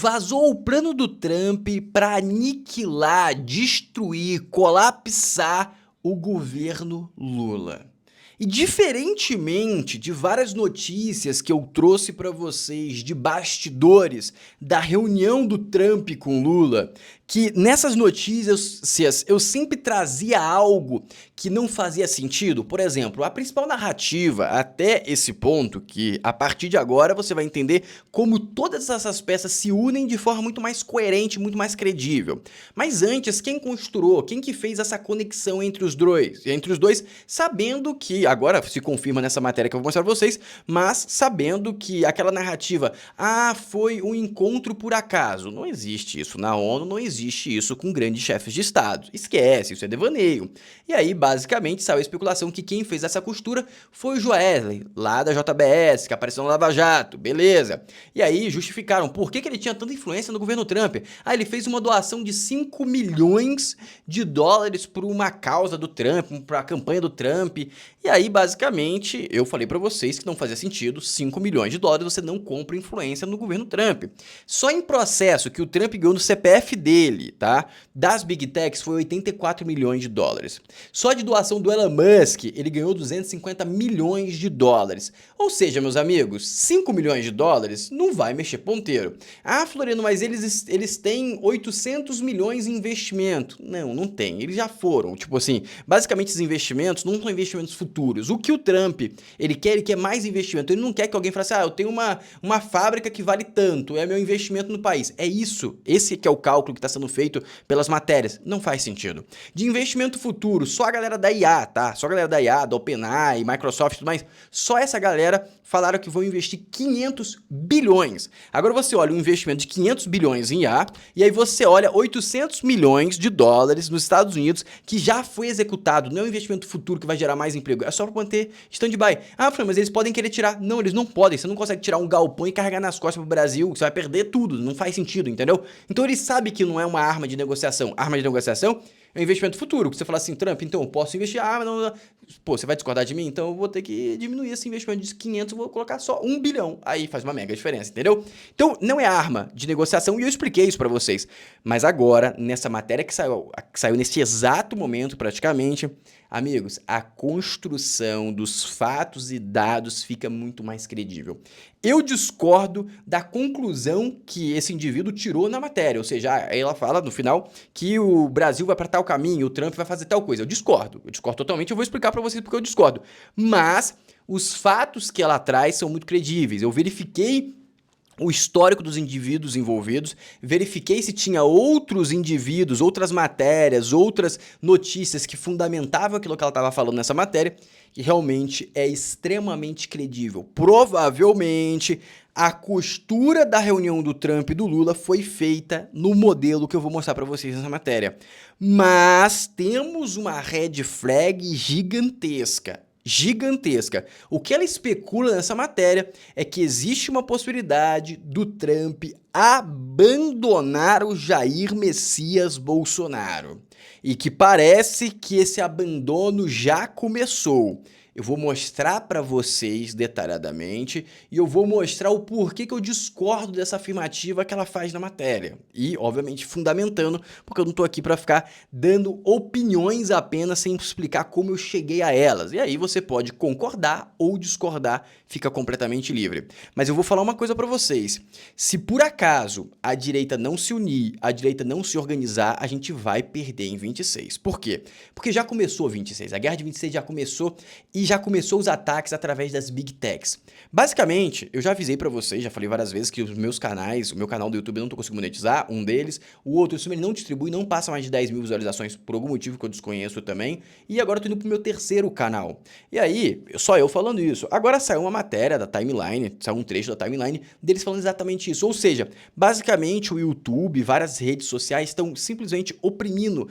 Vazou o plano do Trump para aniquilar, destruir, colapsar o governo Lula. E diferentemente de várias notícias que eu trouxe para vocês de bastidores da reunião do Trump com Lula, que nessas notícias eu sempre trazia algo que não fazia sentido. Por exemplo, a principal narrativa até esse ponto, que a partir de agora você vai entender como todas essas peças se unem de forma muito mais coerente, muito mais credível. Mas antes, quem costurou, quem que fez essa conexão entre os dois, sabendo que, agora se confirma nessa matéria que eu vou mostrar pra vocês, mas sabendo que aquela narrativa, foi um encontro por acaso. Não existe isso na ONU, não existe isso com grandes chefes de Estado. Esquece, isso é devaneio. E aí, basicamente, saiu a especulação que quem fez essa costura foi o Joesley, lá da JBS, que apareceu no Lava Jato, beleza. E aí justificaram por que ele tinha tanta influência no governo Trump. Ele fez uma doação de 5 milhões de dólares por uma causa do Trump, para a campanha do Trump. E aí, basicamente, eu falei pra vocês que não fazia sentido, 5 milhões de dólares você não compra influência no governo Trump. Só em processo que o Trump ganhou no CPF dele, tá? Das Big Techs foi 84 milhões de dólares. Só de doação do Elon Musk, ele ganhou 250 milhões de dólares. Ou seja, meus amigos, 5 milhões de dólares não vai mexer ponteiro. Floriano, mas eles têm 800 milhões em investimento. Não tem. Eles já foram. Tipo assim, basicamente esses investimentos não são investimentos futuros. O que o Trump, ele quer mais investimento. Ele não quer que alguém fale assim, eu tenho uma fábrica que vale tanto, é meu investimento no país. É isso. Esse que é o cálculo que está sendo feito pelas matérias. Não faz sentido. De investimento futuro, só a galera da IA, tá? Só a galera da IA, da OpenAI, Microsoft e tudo mais, só essa galera falaram que vão investir 500 bilhões. Agora você olha um investimento de 500 bilhões em IA, e aí você olha 800 milhões de dólares nos Estados Unidos, que já foi executado. Não é um investimento futuro que vai gerar mais emprego, é só para manter stand-by. Mas eles podem querer tirar. Não, eles não podem. Você não consegue tirar um galpão e carregar nas costas pro Brasil, você vai perder tudo. Não faz sentido, entendeu? Então ele sabe que não é uma arma de negociação. Arma de negociação é um investimento futuro. Você fala assim, Trump, então eu posso investir? Mas não. Pô, você vai discordar de mim? Então eu vou ter que diminuir esse investimento de 500, vou colocar só 1 bilhão. Aí faz uma mega diferença, entendeu? Então não é arma de negociação e eu expliquei isso pra vocês. Mas agora, nessa matéria que saiu nesse exato momento praticamente, amigos, a construção dos fatos e dados fica muito mais credível. Eu discordo da conclusão que esse indivíduo tirou na matéria, ou seja, ela fala no final que o Brasil vai para tal caminho, o Trump vai fazer tal coisa. Eu discordo totalmente, eu vou explicar para vocês porque eu discordo. Mas os fatos que ela traz são muito credíveis. Eu verifiquei o histórico dos indivíduos envolvidos, verifiquei se tinha outros indivíduos, outras matérias, outras notícias que fundamentavam aquilo que ela estava falando nessa matéria, e realmente é extremamente credível. Provavelmente a costura da reunião do Trump e do Lula foi feita no modelo que eu vou mostrar para vocês nessa matéria. Mas temos uma red flag gigantesca. O que ela especula nessa matéria é que existe uma possibilidade do Trump abandonar o Jair Messias Bolsonaro. E que parece que esse abandono já começou. Eu vou mostrar para vocês detalhadamente e eu vou mostrar o porquê que eu discordo dessa afirmativa que ela faz na matéria. E, obviamente, fundamentando, porque eu não estou aqui para ficar dando opiniões apenas sem explicar como eu cheguei a elas. E aí você pode concordar ou discordar, fica completamente livre. Mas eu vou falar uma coisa para vocês. Se por acaso a direita não se unir, a direita não se organizar, a gente vai perder em 26. Por quê? Porque já começou 26. A guerra de 26 já começou e já começou os ataques através das Big Techs. Basicamente, eu já avisei pra vocês, já falei várias vezes que os meus canais, o meu canal do YouTube eu não tô conseguindo monetizar, um deles, o outro, ele não distribui, não passa mais de 10 mil visualizações por algum motivo que eu desconheço também, e agora eu tô indo pro meu terceiro canal. E aí, só eu falando isso. Agora saiu uma matéria da timeline, saiu um trecho da timeline deles falando exatamente isso, ou seja, basicamente o YouTube, várias redes sociais estão simplesmente oprimindo,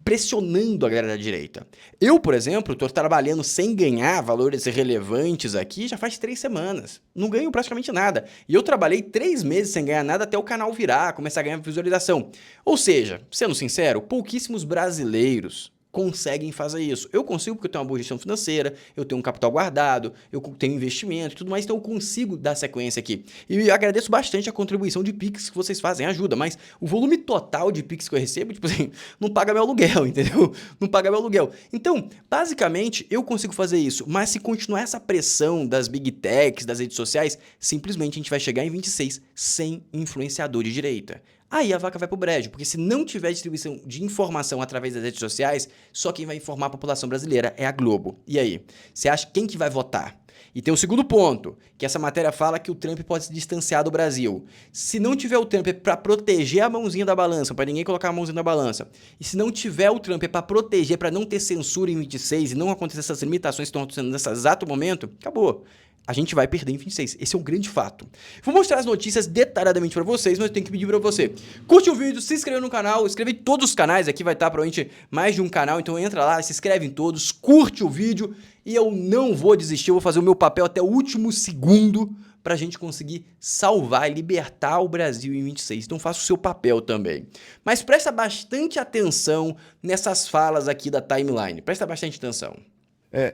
pressionando a galera da direita. Eu, por exemplo, tô trabalhando sem ganhar valores relevantes aqui já faz 3 semanas. Não ganho praticamente nada. E eu trabalhei 3 meses sem ganhar nada até o canal virar, começar a ganhar visualização. Ou seja, sendo sincero, pouquíssimos brasileiros conseguem fazer isso. Eu consigo porque eu tenho uma boa gestão financeira, eu tenho um capital guardado, eu tenho investimento e tudo mais, então eu consigo dar sequência aqui. E eu agradeço bastante a contribuição de Pix que vocês fazem, ajuda, mas o volume total de Pix que eu recebo, tipo assim, não paga meu aluguel, entendeu? Não paga meu aluguel. Então, basicamente, eu consigo fazer isso, mas se continuar essa pressão das Big Techs, das redes sociais, simplesmente a gente vai chegar em 26 sem influenciador de direita. Aí a vaca vai pro brejo, porque se não tiver distribuição de informação através das redes sociais, só quem vai informar a população brasileira é a Globo. E aí? Você acha quem que vai votar? E tem o segundo ponto, que essa matéria fala que o Trump pode se distanciar do Brasil. Se não tiver o Trump para proteger a mãozinha da balança, para ninguém colocar a mãozinha na balança, e se não tiver o Trump para proteger, para não ter censura em 26 e não acontecer essas limitações que estão acontecendo nesse exato momento, acabou. A gente vai perder em 26. Esse é um grande fato. Vou mostrar as notícias detalhadamente para vocês, mas eu tenho que pedir para você. Curte o vídeo, se inscreve no canal, inscreve em todos os canais. Aqui vai estar provavelmente mais de um canal, então entra lá, se inscreve em todos, curte o vídeo e eu não vou desistir, eu vou fazer o meu papel até o último segundo para a gente conseguir salvar e libertar o Brasil em 26. Então faça o seu papel também. Mas presta bastante atenção nessas falas aqui da timeline. Presta bastante atenção.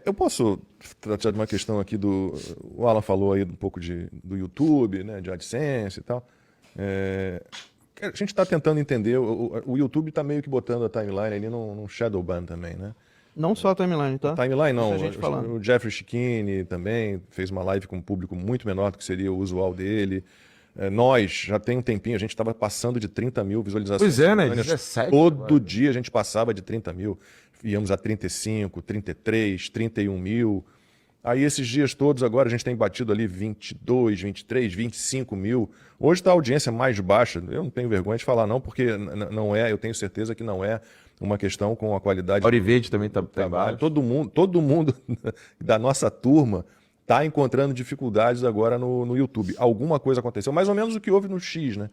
Eu posso tratar de uma questão aqui o Alan falou aí um pouco do YouTube, né, de AdSense e tal. A gente está tentando entender, o YouTube está meio que botando a timeline ali num shadow ban também, né? Não só a timeline, tá? A timeline não, gente o Jeffrey Schickini também fez uma live com um público muito menor do que seria o usual dele. Nós, já tem um tempinho, a gente estava passando de 30 mil visualizações. Pois é, né? 17. Todo dia a gente passava de 30 mil. Íamos a 35, 33, 31 mil. Aí esses dias todos agora a gente tem batido ali 22, 23, 25 mil. Hoje está a audiência mais baixa. Eu não tenho vergonha de falar não, porque não é, eu tenho certeza que não é uma questão com a qualidade. Auriverde também está embaixo. Todo mundo da nossa turma está encontrando dificuldades agora no YouTube. Alguma coisa aconteceu, mais ou menos o que houve no X, né?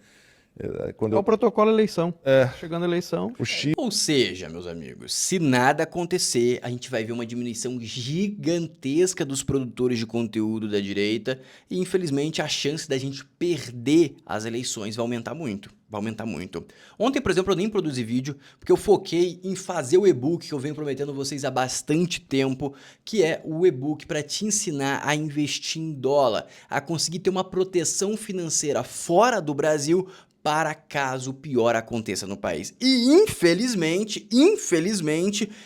O protocolo eleição. Chegando a eleição. Ou seja, meus amigos, se nada acontecer, a gente vai ver uma diminuição gigantesca dos produtores de conteúdo da direita e, infelizmente, a chance da gente perder as eleições vai aumentar muito. Vai aumentar muito. Ontem, por exemplo, eu nem produzi vídeo, porque eu foquei em fazer o e-book que eu venho prometendo a vocês há bastante tempo, que é o e-book para te ensinar a investir em dólar, a conseguir ter uma proteção financeira fora do Brasil para caso o pior aconteça no país. E infelizmente,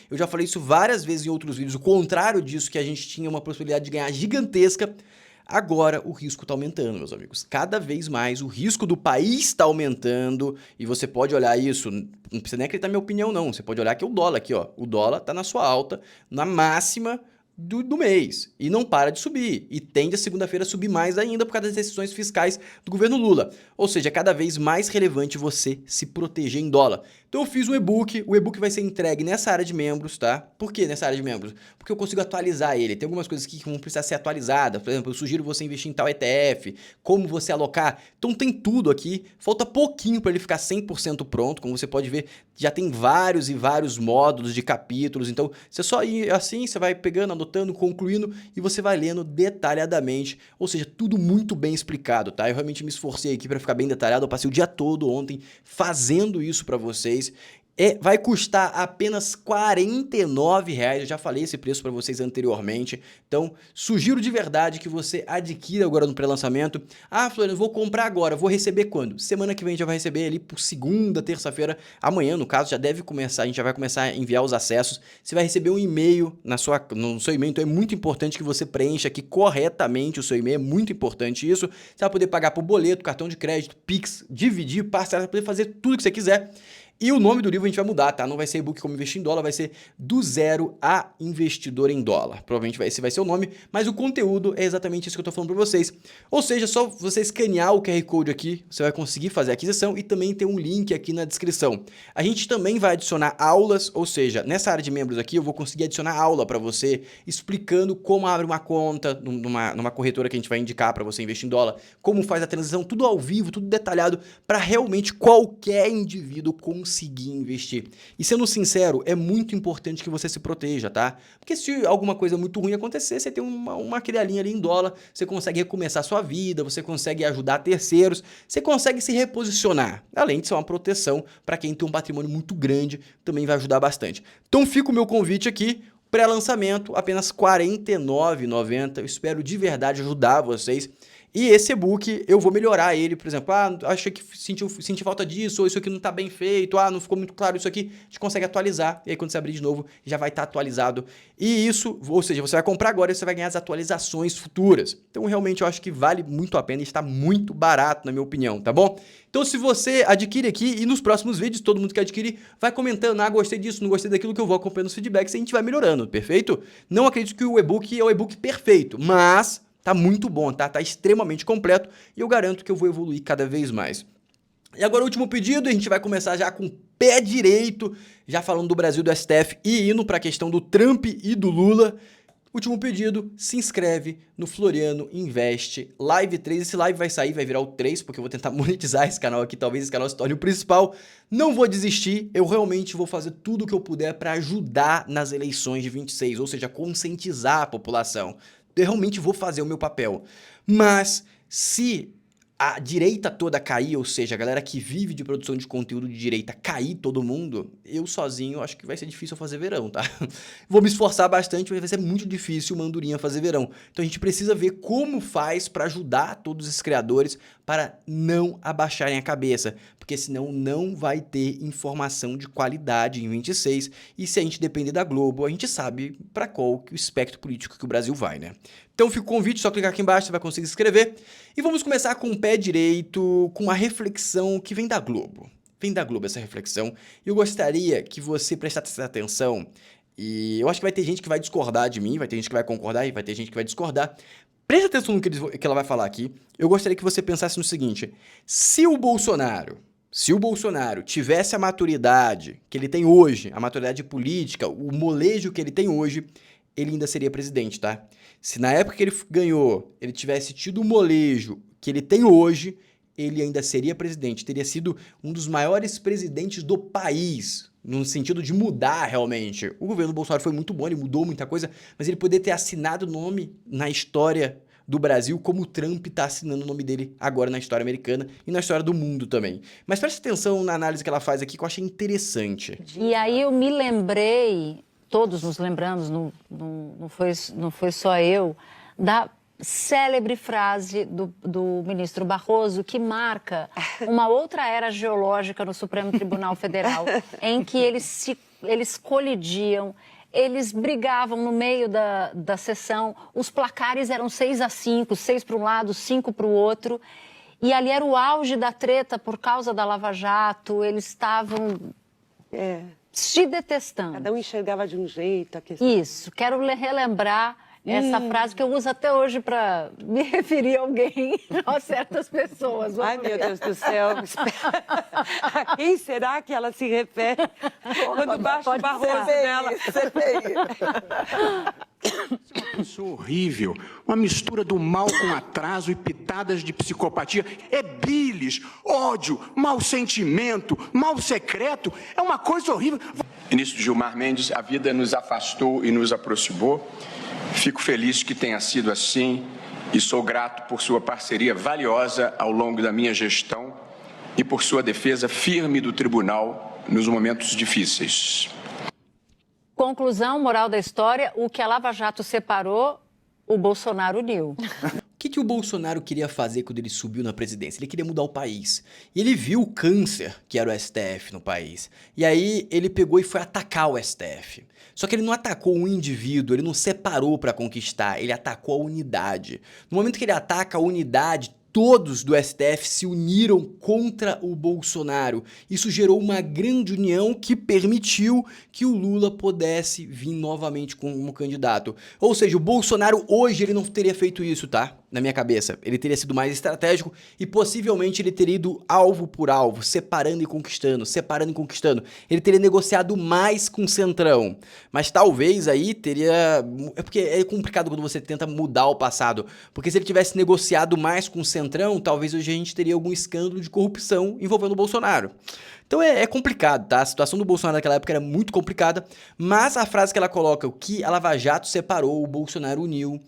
eu já falei isso várias vezes em outros vídeos, o contrário disso, que a gente tinha uma possibilidade de ganhar gigantesca, agora o risco está aumentando, meus amigos. Cada vez mais o risco do país está aumentando e você pode olhar isso, não precisa nem acreditar na minha opinião não, você pode olhar que o dólar aqui, ó, o dólar está na sua alta, na máxima do mês e não para de subir e tende a segunda-feira a subir mais ainda por causa das decisões fiscais do governo Lula. Ou seja, é cada vez mais relevante você se proteger em dólar. Então eu fiz o e-book vai ser entregue nessa área de membros, tá? Por que nessa área de membros? Porque eu consigo atualizar ele, tem algumas coisas que vão precisar ser atualizadas, por exemplo, eu sugiro você investir em tal ETF, como você alocar, então tem tudo aqui, falta pouquinho para ele ficar 100% pronto, como você pode ver, já tem vários e vários módulos de capítulos, então você só ir assim, você vai pegando, anotando, concluindo e você vai lendo detalhadamente, ou seja, tudo muito bem explicado, tá? Eu realmente me esforcei aqui para ficar bem detalhado, eu passei o dia todo ontem fazendo isso para vocês. Vai custar apenas R$49, eu já falei esse preço para vocês anteriormente, então sugiro de verdade que você adquira agora no pré-lançamento. Ah, Floriano, vou comprar agora, vou receber quando? Semana que vem já vai receber ali por segunda, terça-feira, amanhã no caso já deve começar, a gente já vai começar a enviar os acessos, você vai receber um e-mail no seu e-mail, então é muito importante que você preencha aqui corretamente o seu e-mail, é muito importante isso, você vai poder pagar por boleto, cartão de crédito, Pix, dividir, parcelar, poder fazer tudo que você quiser. E o nome do livro a gente vai mudar, tá? Não vai ser e-book como investir em dólar, vai ser Do Zero a Investidor em Dólar. Provavelmente esse vai ser o nome, mas o conteúdo é exatamente isso que eu tô falando para vocês. Ou seja, só você escanear o QR Code aqui, você vai conseguir fazer a aquisição e também tem um link aqui na descrição. A gente também vai adicionar aulas, ou seja, nessa área de membros aqui eu vou conseguir adicionar aula para você, explicando como abre uma conta numa corretora que a gente vai indicar para você investir em dólar, como faz a transação, tudo ao vivo, tudo detalhado, para realmente qualquer indivíduo conseguir conseguir investir. E sendo sincero, é muito importante que você se proteja, tá? Porque se alguma coisa muito ruim acontecer, você tem uma crialinha ali em dólar, você consegue recomeçar a sua vida, você consegue ajudar terceiros, você consegue se reposicionar. Além de ser uma proteção para quem tem um patrimônio muito grande, também vai ajudar bastante. Então fica o meu convite aqui, pré-lançamento, apenas R$ 49,90. Eu espero de verdade ajudar vocês. E esse e-book, eu vou melhorar ele, por exemplo, achei que senti falta disso, ou isso aqui não está bem feito, não ficou muito claro isso aqui, a gente consegue atualizar, e aí quando você abrir de novo, já vai estar atualizado. E isso, ou seja, você vai comprar agora e você vai ganhar as atualizações futuras. Então, realmente, eu acho que vale muito a pena e está muito barato, na minha opinião, tá bom? Então, se você adquire aqui e nos próximos vídeos, todo mundo que adquirir vai comentando, gostei disso, não gostei daquilo, que eu vou acompanhando os feedbacks e a gente vai melhorando, perfeito? Não acredito que o e-book é o e-book perfeito, mas tá muito bom, tá? Tá extremamente completo e eu garanto que eu vou evoluir cada vez mais. E agora o último pedido, a gente vai começar já com o pé direito, já falando do Brasil, do STF e indo para a questão do Trump e do Lula. Último pedido, se inscreve no Floriano Invest Live 3. Esse live vai sair, vai virar o 3, porque eu vou tentar monetizar esse canal aqui, talvez esse canal se torne o principal. Não vou desistir, eu realmente vou fazer tudo o que eu puder para ajudar nas eleições de 26, ou seja, conscientizar a população. Eu realmente vou fazer o meu papel. Mas se a direita toda cair, ou seja, a galera que vive de produção de conteúdo de direita cair todo mundo, eu sozinho acho que vai ser difícil eu fazer verão, tá? Vou me esforçar bastante, mas vai ser muito difícil uma andorinha fazer verão. Então a gente precisa ver como faz para ajudar todos esses criadores para não abaixarem a cabeça, porque senão não vai ter informação de qualidade em 26, e se a gente depender da Globo, a gente sabe para qual que o espectro político que o Brasil vai, né? Então fica o convite, só clicar aqui embaixo, você vai conseguir se inscrever. E vamos começar com o pé direito, com a reflexão que vem da Globo. Vem da Globo essa reflexão, e eu gostaria que você prestasse atenção, e eu acho que vai ter gente que vai discordar de mim, vai ter gente que vai concordar e vai ter gente que vai discordar. Presta atenção no que ela vai falar aqui. Eu gostaria que você pensasse no seguinte: se o Bolsonaro tivesse a maturidade que ele tem hoje, a maturidade política, o molejo que ele tem hoje, ele ainda seria presidente, tá? Se na época que ele ganhou, ele tivesse tido o molejo que ele tem hoje, ele ainda seria presidente, teria sido um dos maiores presidentes do país, no sentido de mudar realmente. O governo do Bolsonaro foi muito bom, ele mudou muita coisa, mas ele poderia ter assinado o nome na história do Brasil, como o Trump está assinando o nome dele agora na história americana e na história do mundo também. Mas preste atenção na análise que ela faz aqui, que eu achei interessante. E aí eu me lembrei, todos nos lembramos, não foi só eu, da célebre frase do ministro Barroso, que marca uma outra era geológica no Supremo Tribunal Federal, em que eles colidiam, eles brigavam no meio da sessão, os placares eram 6-5, 6 para um lado, 5 para o outro, e ali era o auge da treta por causa da Lava Jato, eles estavam se detestando. Cada um enxergava de um jeito a questão. Isso, quero relembrar essa frase que eu uso até hoje para me referir a alguém, a certas pessoas. Ai, meu Deus do céu. A quem será que ela se refere quando baixa o Barroso nela? Isso é horrível. Uma mistura do mal com atraso e pitadas de psicopatia. É bilis, ódio, mau sentimento, mal secreto. É uma coisa horrível. Ministro Gilmar Mendes, a vida nos afastou e nos aproximou. Fico feliz que tenha sido assim e sou grato por sua parceria valiosa ao longo da minha gestão e por sua defesa firme do tribunal nos momentos difíceis. Conclusão, moral da história, o que a Lava Jato separou, o Bolsonaro uniu. O que o Bolsonaro queria fazer quando ele subiu na presidência? Ele queria mudar o país. E ele viu o câncer que era o STF no país. E aí ele pegou e foi atacar o STF. Só que ele não atacou um indivíduo, ele não separou para conquistar, ele atacou a unidade. No momento que ele ataca a unidade, todos do STF se uniram contra o Bolsonaro. Isso gerou uma grande união que permitiu que o Lula pudesse vir novamente como candidato. Ou seja, o Bolsonaro hoje ele não teria feito isso, tá? na minha cabeça. Ele teria sido mais estratégico e possivelmente ele teria ido alvo por alvo, separando e conquistando, separando e conquistando. Ele teria negociado mais com o Centrão. Mas talvez aí teria... É porque é complicado quando você tenta mudar o passado. Porque se ele tivesse negociado mais com o Centrão, talvez hoje a gente teria algum escândalo de corrupção envolvendo o Bolsonaro. Então é complicado, tá? A situação do Bolsonaro naquela época era muito complicada, mas a frase que ela coloca, o que a Lava Jato separou, o Bolsonaro uniu,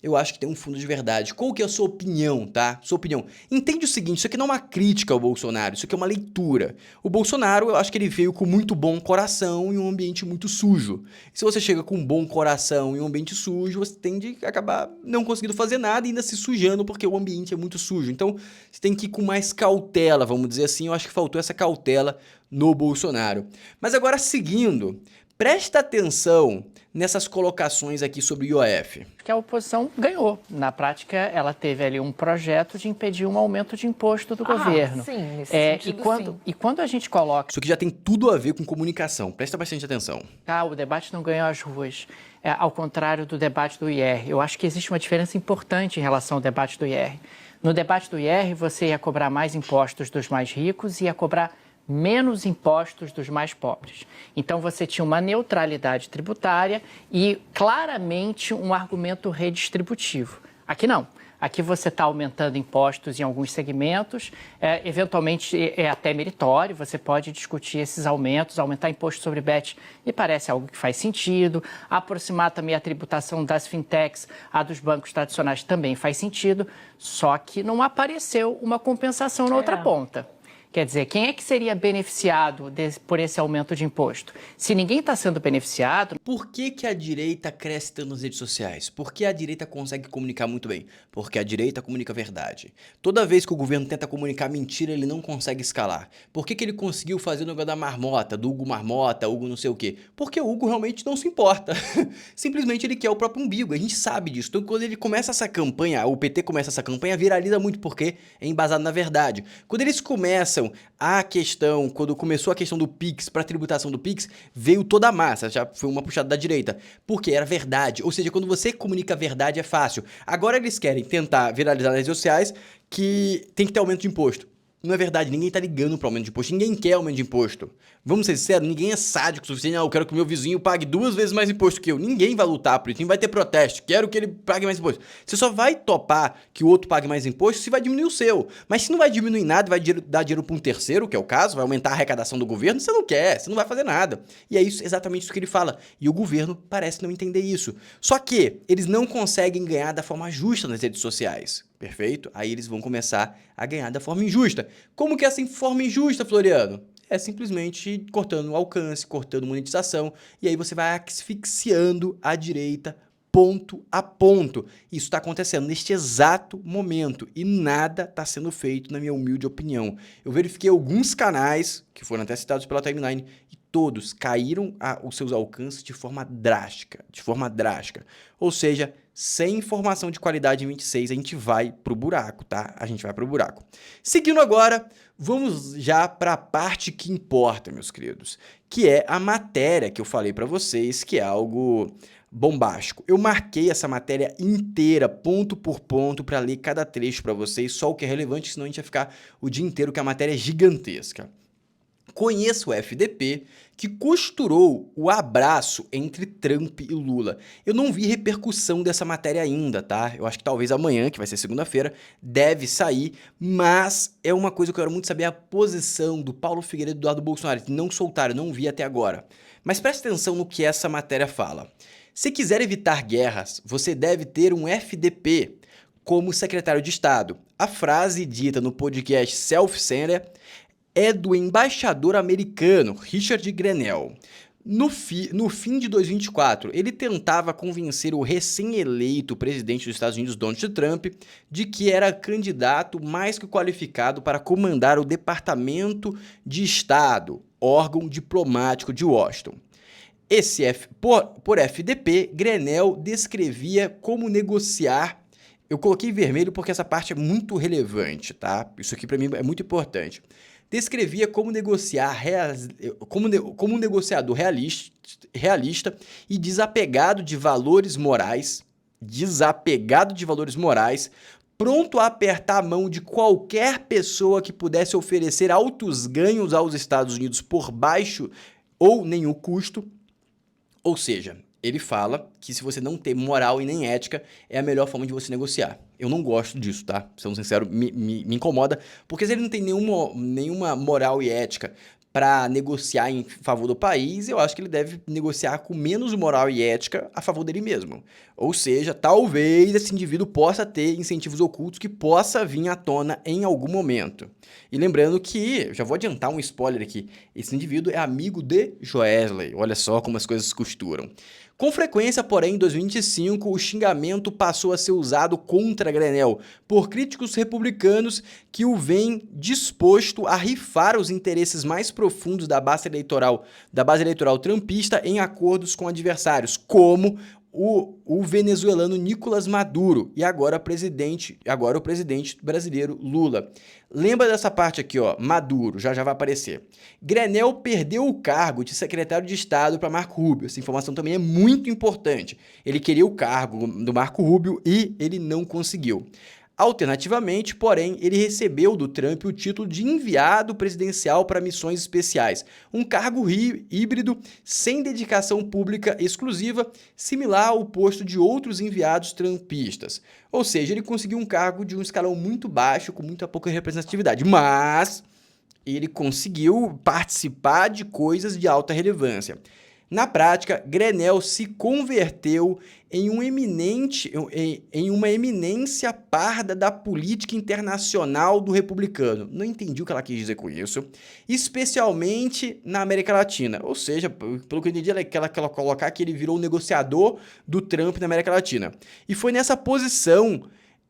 eu acho que tem um fundo de verdade. Qual que é a sua opinião, tá? Sua opinião. Entende o seguinte, isso aqui não é uma crítica ao Bolsonaro, isso aqui é uma leitura. O Bolsonaro, eu acho que ele veio com muito bom coração em um ambiente muito sujo. E se você chega com um bom coração em um ambiente sujo, você tende a acabar não conseguindo fazer nada e ainda se sujando porque o ambiente é muito sujo. Então, você tem que ir com mais cautela, vamos dizer assim. Eu acho que faltou essa cautela no Bolsonaro. Mas agora, seguindo, presta atenção nessas colocações aqui sobre o IOF. Que a oposição ganhou. Na prática, ela teve ali um projeto de impedir um aumento de imposto do governo. Sim, nesse sentido, sim. E quando a gente coloca... Isso aqui já tem tudo a ver com comunicação. Presta bastante atenção. O debate não ganhou as ruas, ao contrário do debate do IR. Eu acho que existe uma diferença importante em relação ao debate do IR. No debate do IR, você ia cobrar mais impostos dos mais ricos e ia cobrar menos impostos dos mais pobres. Então, você tinha uma neutralidade tributária e, claramente, um argumento redistributivo. Aqui não. Aqui você está aumentando impostos em alguns segmentos, eventualmente é até meritório, você pode discutir esses aumentos, aumentar imposto sobre BET, me parece algo que faz sentido, aproximar também a tributação das fintechs à dos bancos tradicionais também faz sentido, só que não apareceu uma compensação na outra ponta. Quer dizer, quem é que seria beneficiado por esse aumento de imposto? Se ninguém está sendo beneficiado... Por que a direita cresce tanto nas redes sociais? Por que a direita consegue comunicar muito bem? Porque a direita comunica a verdade. Toda vez que o governo tenta comunicar mentira, ele não consegue escalar. Por que ele conseguiu fazer o negócio da marmota, do Hugo Marmota, Hugo não sei o quê? Porque o Hugo realmente não se importa. Simplesmente ele quer o próprio umbigo, a gente sabe disso. Então quando ele começa essa campanha, o PT começa essa campanha, viraliza muito porque é embasado na verdade. Quando eles começam quando começou a questão do Pix, para tributação do Pix, veio toda a massa, já foi uma puxada da direita, porque era verdade, ou seja, quando você comunica a verdade é fácil. Agora eles querem tentar viralizar nas redes sociais que tem que ter aumento de imposto. Não é verdade, ninguém tá ligando para aumento de imposto, ninguém quer aumento de imposto. Vamos ser sinceros, ninguém é sádico o suficiente, eu quero que o meu vizinho pague 2 vezes mais imposto que eu. Ninguém vai lutar por isso, nem vai ter protesto, quero que ele pague mais imposto. Você só vai topar que o outro pague mais imposto se vai diminuir o seu. Mas se não vai diminuir nada, vai dar dinheiro para um terceiro, que é o caso, vai aumentar a arrecadação do governo, você não quer, você não vai fazer nada. E é isso, exatamente isso que ele fala. E o governo parece não entender isso. Só que eles não conseguem ganhar da forma justa nas redes sociais. Perfeito? Aí eles vão começar a ganhar da forma injusta. Como que é essa forma injusta, Floriano? É simplesmente cortando o alcance, cortando monetização, e aí você vai asfixiando a direita ponto a ponto. Isso está acontecendo neste exato momento e nada está sendo feito, na minha humilde opinião. Eu verifiquei alguns canais, que foram até citados pela Timeline, e todos caíram os seus alcances de forma drástica, Ou seja, sem informação de qualidade em 26, a gente vai pro buraco, tá? A gente vai pro buraco. Seguindo agora, vamos já para a parte que importa, meus queridos, que é a matéria que eu falei para vocês, que é algo bombástico. Eu marquei essa matéria inteira, ponto por ponto, para ler cada trecho para vocês, só o que é relevante, senão a gente vai ficar o dia inteiro, que a matéria é gigantesca. Conheço o FDP, que costurou o abraço entre Trump e Lula. Eu não vi repercussão dessa matéria ainda, tá? Eu acho que talvez amanhã, que vai ser segunda-feira, deve sair, mas é uma coisa que eu quero muito saber, a posição do Paulo Figueiredo e do Eduardo Bolsonaro, que não soltaram, não vi até agora. Mas preste atenção no que essa matéria fala. Se quiser evitar guerras, você deve ter um FDP como secretário de Estado. A frase dita no podcast Self-Center é do embaixador americano Richard Grenell. No fim de 2024, ele tentava convencer o recém-eleito presidente dos Estados Unidos, Donald Trump, de que era candidato mais que qualificado para comandar o Departamento de Estado, órgão diplomático de Washington. Por FDP, Grenell descrevia como negociar. Eu coloquei vermelho porque essa parte é muito relevante, tá? Isso aqui para mim é muito importante. Descrevia como negociar como um negociador realista e desapegado de valores morais desapegado de valores morais, pronto a apertar a mão de qualquer pessoa que pudesse oferecer altos ganhos aos Estados Unidos por baixo ou nenhum custo. Ou seja, ele fala que se você não tem moral e nem ética, é a melhor forma de você negociar. Eu não gosto disso, tá? Sendo sincero, me incomoda, porque se ele não tem nenhuma moral e ética para negociar em favor do país, eu acho que ele deve negociar com menos moral e ética a favor dele mesmo. Ou seja, talvez esse indivíduo possa ter incentivos ocultos que possa vir à tona em algum momento. E lembrando que, já vou adiantar um spoiler aqui, esse indivíduo é amigo de Joesley. Olha só como as coisas se costuram. Com frequência, porém, em 2025, o xingamento passou a ser usado contra Grenell por críticos republicanos que o veem disposto a rifar os interesses mais profundos da base eleitoral trumpista em acordos com adversários, como o venezuelano Nicolás Maduro e agora o presidente brasileiro Lula. Lembra dessa parte aqui, ó, Maduro, já vai aparecer. Grenell perdeu o cargo de secretário de Estado para Marco Rubio. Essa informação também é muito importante. Ele queria o cargo do Marco Rubio e ele não conseguiu. Alternativamente, porém, ele recebeu do Trump o título de enviado presidencial para missões especiais, um cargo híbrido sem dedicação pública exclusiva, similar ao posto de outros enviados trumpistas. Ou seja, ele conseguiu um cargo de um escalão muito baixo, com muita pouca representatividade, mas ele conseguiu participar de coisas de alta relevância. Na prática, Grenell se converteu em uma eminência parda da política internacional do republicano. Não entendi o que ela quis dizer com isso. Especialmente na América Latina. Ou seja, pelo que eu entendi, ela quer colocar que ele virou o negociador do Trump na América Latina. E foi nessa posição,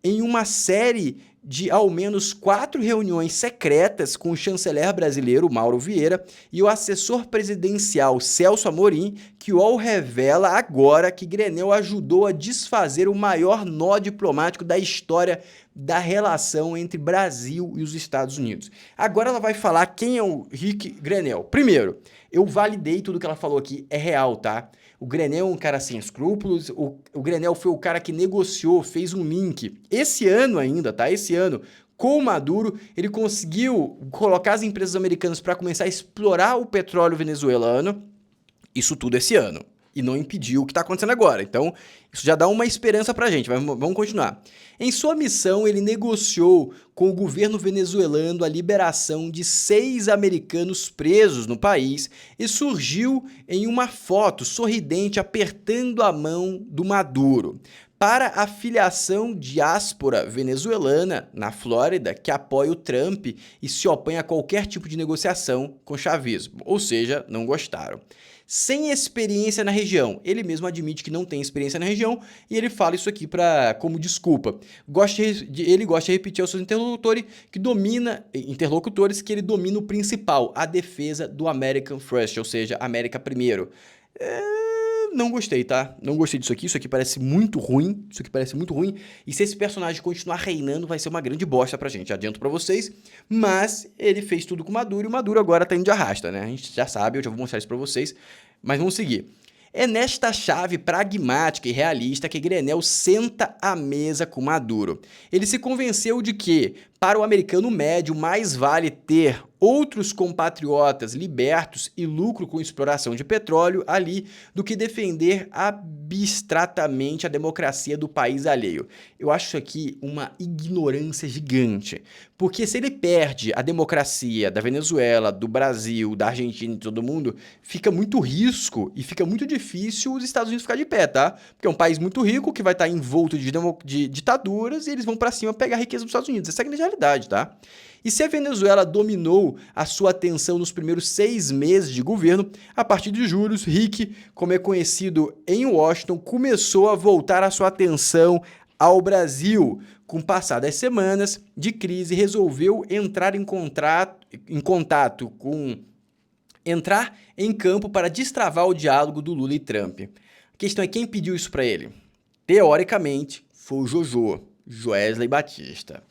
em uma série de ao menos 4 reuniões secretas com o chanceler brasileiro Mauro Vieira e o assessor presidencial Celso Amorim, que o UOL revela agora que Grenell ajudou a desfazer o maior nó diplomático da história da relação entre Brasil e os Estados Unidos. Agora ela vai falar quem é o Rick Grenell. Primeiro, eu validei tudo que ela falou aqui, é real, tá? O Grenell é um cara sem escrúpulos, o Grenell foi o cara que negociou, fez um link. Esse ano ainda, tá? Esse ano, com o Maduro, ele conseguiu colocar as empresas americanas para começar a explorar o petróleo venezuelano. Isso tudo esse ano. E não impediu o que está acontecendo agora. Então, isso já dá uma esperança para a gente. Vamos continuar. Em sua missão, ele negociou com o governo venezuelano a liberação de 6 americanos presos no país e surgiu em uma foto sorridente apertando a mão do Maduro para a filiação diáspora venezuelana na Flórida que apoia o Trump e se opõe a qualquer tipo de negociação com chavismo. Ou seja, não gostaram. Sem experiência na região. Ele mesmo admite que não tem experiência na região e ele fala isso aqui como desculpa. Ele gosta de repetir aos seus interlocutores que ele domina o principal, a defesa do American First, ou seja, América primeiro. Não gostei, tá? Não gostei disso aqui. Isso aqui parece muito ruim. E se esse personagem continuar reinando, vai ser uma grande bosta pra gente. Adianto pra vocês. Mas ele fez tudo com o Maduro e o Maduro agora tá indo de arrasta, né? A gente já sabe, eu já vou mostrar isso pra vocês. Mas vamos seguir. É nesta chave pragmática e realista que Grenell senta à mesa com Maduro. Ele se convenceu de que, para o americano médio, mais vale ter outros compatriotas libertos e lucro com exploração de petróleo ali do que defender abstratamente a democracia do país alheio. Eu acho isso aqui uma ignorância gigante, porque se ele perde a democracia da Venezuela, do Brasil, da Argentina e de todo mundo, fica muito risco e fica muito difícil os Estados Unidos ficar de pé, tá? Porque é um país muito rico que vai estar envolto de ditaduras e eles vão para cima pegar a riqueza dos Estados Unidos. Essa é a grande realidade, tá? E se a Venezuela dominou a sua atenção nos primeiros 6 meses de governo, a partir de julho, Rick, como é conhecido em Washington, começou a voltar a sua atenção ao Brasil. Com o passar das semanas de crise, resolveu entrar entrar em campo para destravar o diálogo do Lula e Trump. A questão é quem pediu isso para ele? Teoricamente, foi o Joesley Batista.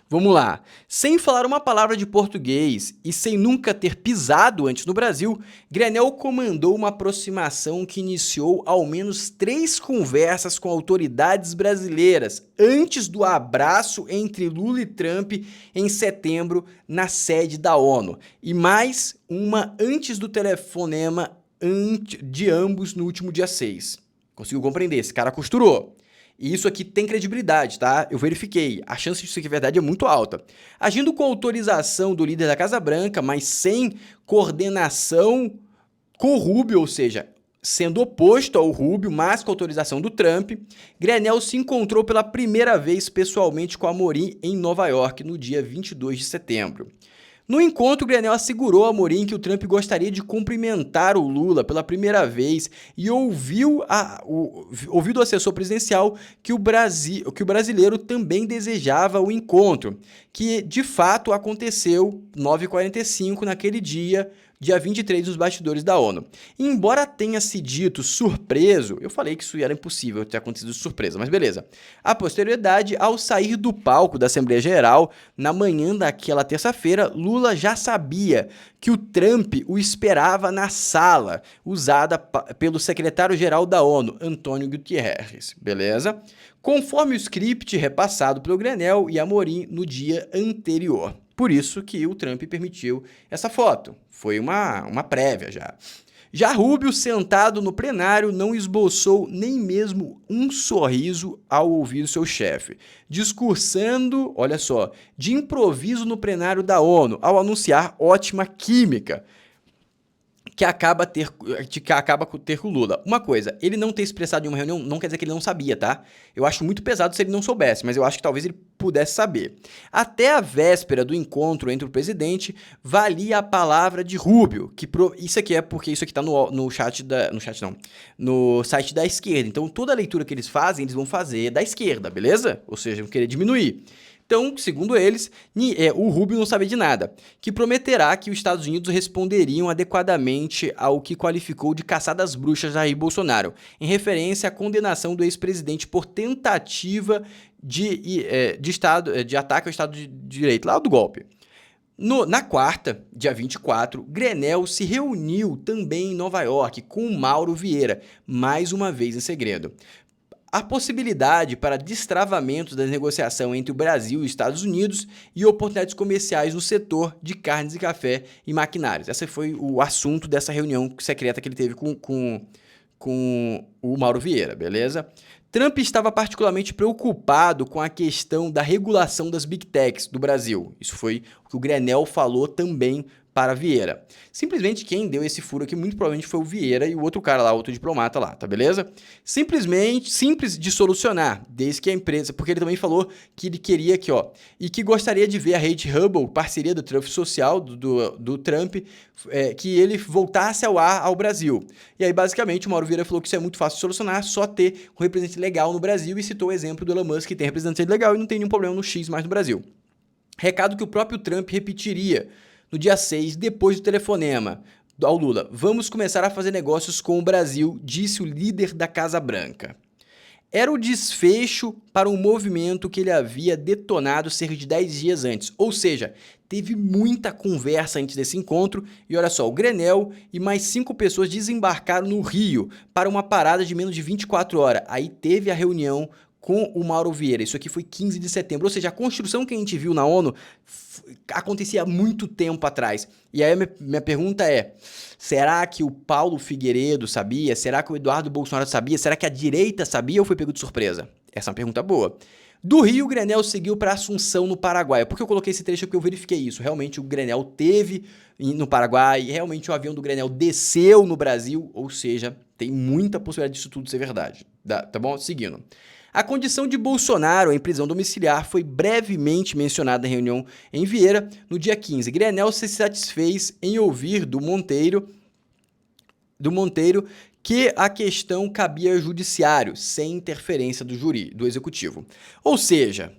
Vamos lá. Sem falar uma palavra de português e sem nunca ter pisado antes no Brasil, Grenell comandou uma aproximação que iniciou ao menos 3 conversas com autoridades brasileiras antes do abraço entre Lula e Trump em setembro na sede da ONU, e mais uma antes do telefonema de ambos no último dia 6. Conseguiu compreender? Esse cara costurou. E isso aqui tem credibilidade, tá? Eu verifiquei. A chance disso aqui, verdade, é muito alta. Agindo com autorização do líder da Casa Branca, mas sem coordenação com o Rubio, ou seja, sendo oposto ao Rubio, mas com autorização do Trump, Grenell se encontrou pela primeira vez pessoalmente com Amorim em Nova York, no dia 22 de setembro. No encontro, Grenell assegurou a Amorim que o Trump gostaria de cumprimentar o Lula pela primeira vez e ouviu do assessor presidencial que o brasileiro também desejava o encontro, que de fato aconteceu 9h45 naquele dia 23 nos bastidores da ONU. E embora tenha se dito surpreso, eu falei que isso era impossível ter acontecido de surpresa, mas beleza. A posterioridade, ao sair do palco da Assembleia Geral, na manhã daquela terça-feira, Lula já sabia que o Trump o esperava na sala, usada pelo secretário-geral da ONU, Antônio Guterres, beleza? Conforme o script repassado pelo Grenell e Amorim no dia anterior. Por isso que o Trump permitiu essa foto. Foi uma prévia já. Já Rubio, sentado no plenário, não esboçou nem mesmo um sorriso ao ouvir seu chefe, discursando, olha só, de improviso no plenário da ONU, ao anunciar ótima química que acaba com ter com o Lula. Uma coisa, ele não ter expressado em uma reunião não quer dizer que ele não sabia, tá? Eu acho muito pesado se ele não soubesse, mas eu acho que talvez ele pudesse saber. Até a véspera do encontro entre o presidente, valia a palavra de Rubio, isso aqui é porque isso aqui tá no site da esquerda. Então, toda a leitura que eles fazem, eles vão fazer da esquerda, beleza? Ou seja, vão querer diminuir. Então, segundo eles, o Rubio não sabia de nada, que prometerá que os Estados Unidos responderiam adequadamente ao que qualificou de caçada às bruxas Jair Bolsonaro, em referência à condenação do ex-presidente por tentativa de ataque ao Estado de Direito, lá do golpe. Na quarta, dia 24, Grenell se reuniu também em Nova York com o Mauro Vieira, mais uma vez em segredo. A possibilidade para destravamento da negociação entre o Brasil e os Estados Unidos e oportunidades comerciais no setor de carnes e café e maquinários. Esse foi o assunto dessa reunião secreta que ele teve com o Mauro Vieira, beleza? Trump estava particularmente preocupado com a questão da regulação das Big Techs do Brasil. Isso foi o que o Grenell falou também para Vieira. Simplesmente quem deu esse furo aqui muito provavelmente foi o Vieira e o outro cara lá, outro diplomata lá, tá beleza? Simples de solucionar, desde que a empresa, porque ele também falou que ele queria aqui, ó, e que gostaria de ver a rede Hubble, parceria do Trump social, do Trump, que ele voltasse ao ar ao Brasil. E aí, basicamente, o Mauro Vieira falou que isso é muito fácil de solucionar, só ter um representante legal no Brasil, e citou o exemplo do Elon Musk, que tem representante legal e não tem nenhum problema no X mais no Brasil. Recado que o próprio Trump repetiria no dia 6, depois do telefonema ao Lula. Vamos começar a fazer negócios com o Brasil, disse o líder da Casa Branca. Era o desfecho para um movimento que ele havia detonado cerca de 10 dias antes. Ou seja, teve muita conversa antes desse encontro. E olha só, o Grenell e mais 5 pessoas desembarcaram no Rio para uma parada de menos de 24 horas. Aí teve a reunião com o Mauro Vieira. Isso aqui foi 15 de setembro. Ou seja, a construção que a gente viu na ONU acontecia há muito tempo atrás. E aí minha pergunta é, será que o Paulo Figueiredo sabia? Será que o Eduardo Bolsonaro sabia? Será que a direita sabia ou foi pego de surpresa? Essa é uma pergunta boa. Do Rio, o Grenell seguiu para Assunção, no Paraguai. Por que eu coloquei esse trecho? Porque eu verifiquei isso. Realmente o Grenell teve no Paraguai, e realmente o avião do Grenell desceu no Brasil, ou seja, tem muita possibilidade disso tudo ser verdade. Tá bom? Seguindo. A condição de Bolsonaro em prisão domiciliar foi brevemente mencionada em reunião em Vieira no dia 15. Grenell se satisfez em ouvir do Monteiro que a questão cabia ao judiciário, sem interferência do executivo. Ou seja,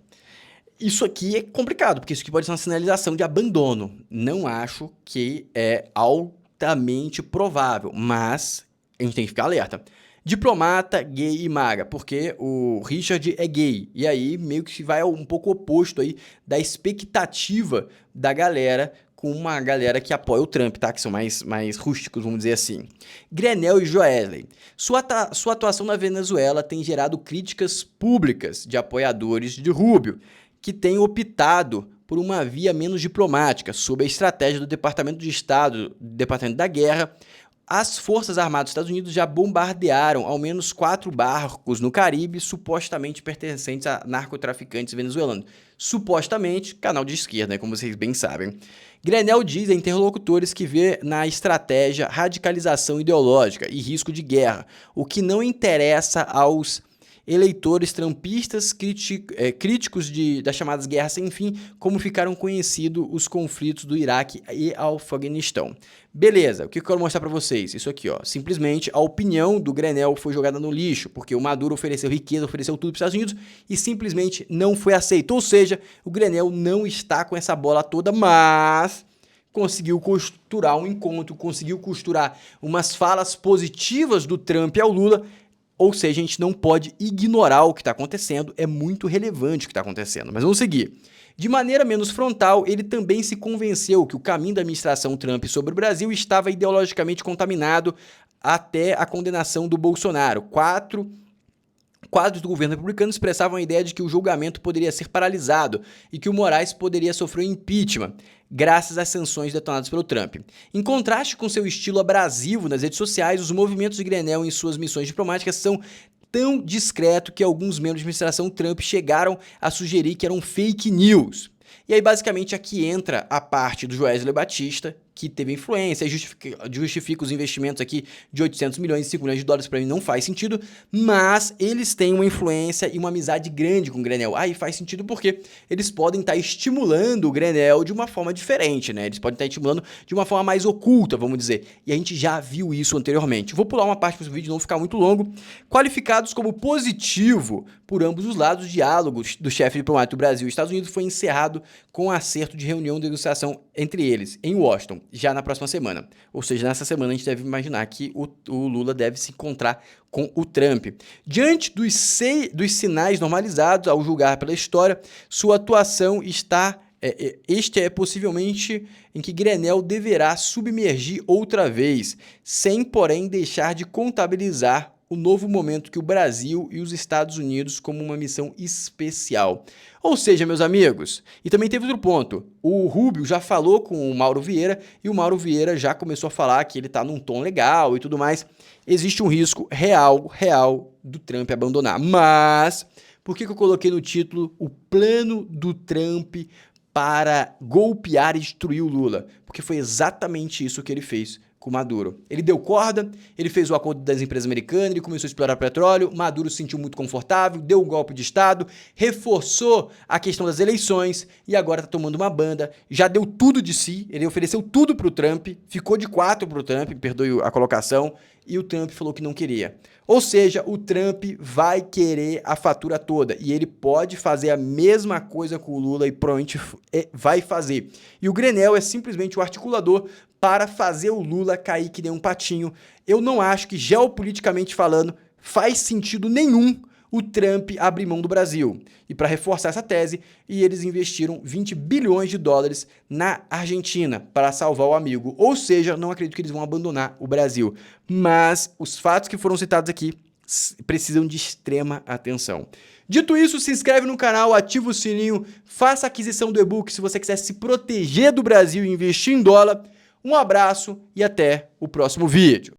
isso aqui é complicado, porque isso aqui pode ser uma sinalização de abandono. Não acho que é altamente provável, mas a gente tem que ficar alerta. diplomata, gay e maga, porque o Richard é gay. E aí meio que vai um pouco oposto aí da expectativa da galera, com uma galera que apoia o Trump, tá? Que são mais rústicos, vamos dizer assim. Grenell e Joesley. Sua atuação na Venezuela tem gerado críticas públicas de apoiadores de Rubio, que têm optado por uma via menos diplomática, sob a estratégia do Departamento de Estado, Departamento da Guerra. As Forças Armadas dos Estados Unidos já bombardearam ao menos 4 barcos no Caribe, supostamente pertencentes a narcotraficantes venezuelanos. Supostamente, canal de esquerda, né, como vocês bem sabem. Grenell diz a interlocutores que vê na estratégia radicalização ideológica e risco de guerra, o que não interessa aos eleitores trumpistas críticos das chamadas guerras sem fim, como ficaram conhecidos os conflitos do Iraque e Afeganistão. Beleza, o que eu quero mostrar para vocês? Isso aqui, ó. Simplesmente a opinião do Grenell foi jogada no lixo, porque o Maduro ofereceu riqueza, ofereceu tudo para os Estados Unidos e simplesmente não foi aceito. Ou seja, o Grenell não está com essa bola toda, mas conseguiu costurar um encontro, conseguiu costurar umas falas positivas do Trump ao Lula. Ou seja, a gente não pode ignorar o que está acontecendo, é muito relevante o que está acontecendo. Mas vamos seguir. De maneira menos frontal, ele também se convenceu que o caminho da administração Trump sobre o Brasil estava ideologicamente contaminado até a condenação do Bolsonaro. Quadros do governo republicano expressavam a ideia de que o julgamento poderia ser paralisado e que o Moraes poderia sofrer um impeachment, graças às sanções detonadas pelo Trump. Em contraste com seu estilo abrasivo nas redes sociais, os movimentos de Grenell em suas missões diplomáticas são tão discretos que alguns membros da administração Trump chegaram a sugerir que eram fake news. E aí, basicamente, aqui entra a parte do Joesley Batista, que teve influência, justifica os investimentos aqui de 800 milhões e 5 milhões de dólares, para mim não faz sentido, mas eles têm uma influência e uma amizade grande com o Grenell. Aí faz sentido porque eles podem estar estimulando o Grenell de uma forma diferente, né? Eles podem estar estimulando de uma forma mais oculta, vamos dizer. E a gente já viu isso anteriormente. Vou pular uma parte para o vídeo não ficar muito longo. Qualificados como positivo por ambos os lados, o diálogo do chefe diplomático do Brasil e Estados Unidos foi encerrado com acerto de reunião de negociação entre eles, em Washington, já na próxima semana. Ou seja, nessa semana a gente deve imaginar que o Lula deve se encontrar com o Trump. Diante dos sinais normalizados, ao julgar pela história, sua atuação está... Este é possivelmente em que Grenell deverá submergir outra vez, sem, porém, deixar de contabilizar o novo momento que o Brasil e os Estados Unidos como uma missão especial. Ou seja, meus amigos, e também teve outro ponto, o Rubio já falou com o Mauro Vieira e o Mauro Vieira já começou a falar que ele está num tom legal e tudo mais. Existe um risco real do Trump abandonar. Mas, por que eu coloquei no título o plano do Trump para golpear e destruir o Lula? Porque foi exatamente isso que ele fez com Maduro. Ele deu corda, ele fez o acordo das empresas americanas, ele começou a explorar petróleo, Maduro se sentiu muito confortável, deu um golpe de Estado, reforçou a questão das eleições e agora tá tomando uma banda, já deu tudo de si, ele ofereceu tudo pro Trump, ficou de 4 pro Trump, perdoe a colocação, e o Trump falou que não queria. Ou seja, o Trump vai querer a fatura toda e ele pode fazer a mesma coisa com o Lula e provavelmente vai fazer. E o Grenell é simplesmente o articulador para fazer o Lula cair que nem um patinho. Eu não acho que, geopoliticamente falando, faz sentido nenhum o Trump abrir mão do Brasil. E para reforçar essa tese, eles investiram 20 bilhões de dólares na Argentina para salvar o amigo. Ou seja, não acredito que eles vão abandonar o Brasil. Mas os fatos que foram citados aqui precisam de extrema atenção. Dito isso, se inscreve no canal, ativa o sininho, faça a aquisição do e-book se você quiser se proteger do Brasil e investir em dólar. Um abraço e até o próximo vídeo.